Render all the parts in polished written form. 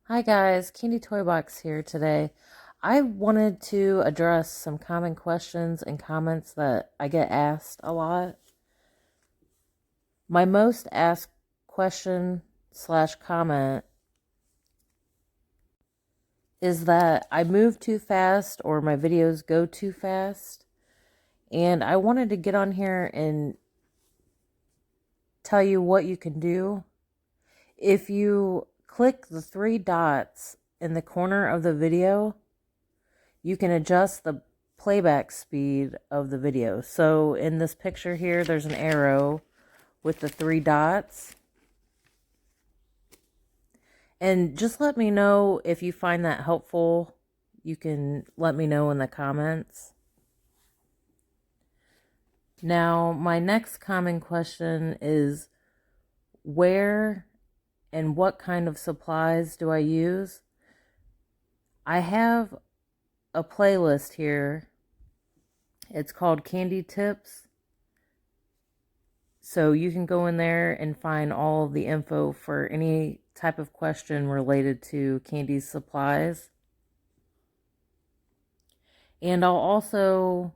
Hi guys, Kandi Toy Box here today. I wanted to address some common questions and comments that I get asked a lot. My most asked question slash comment is that I move too fast or my videos go too fast. And I wanted to get on here and tell you what you can do. If you click the three dots in the corner of the video, you can adjust the playback speed of the video. So in this picture here, there's an arrow with the three dots. And just let me know if you find that helpful. You can let me know in the comments. Now, my next common question is, where and what kind of supplies do I use? I have a playlist here. It's called Kandi Tips. So you can go in there and find all of the info for any type of question related to Kandi's supplies. And I'll also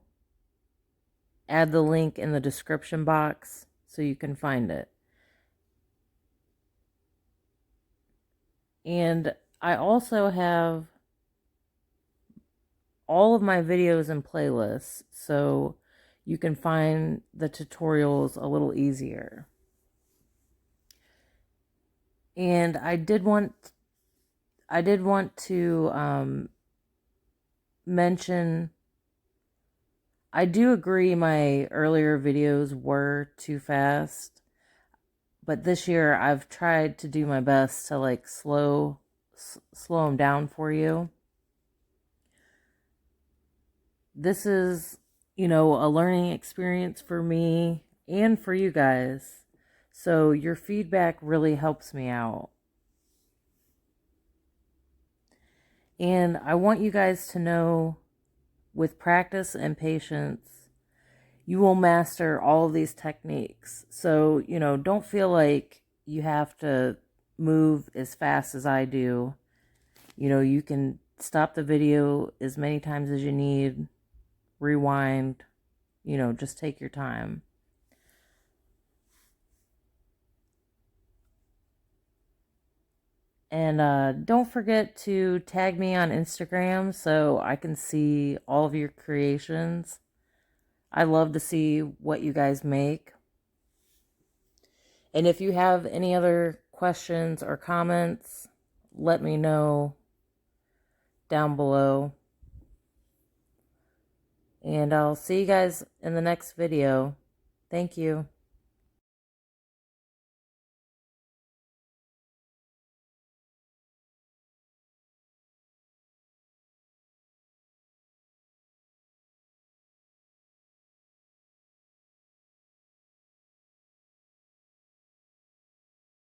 add the link in the description box so you can find it. And I also have all of my videos and playlists, so you can find the tutorials a little easier. And I did want to mention, I do agree my earlier videos were too fast, but this year I've tried to do my best to like slow them down for you. This is, a learning experience for me and for you guys. So your feedback really helps me out. And I want you guys to know, with practice and patience, you will master all of these techniques. So, don't feel like you have to move as fast as I do. You can stop the video as many times as you need, rewind, just take your time. And don't forget to tag me on Instagram so I can see all of your creations. I love to see what you guys make. And if you have any other questions or comments, let me know down below. And I'll see you guys in the next video. Thank you.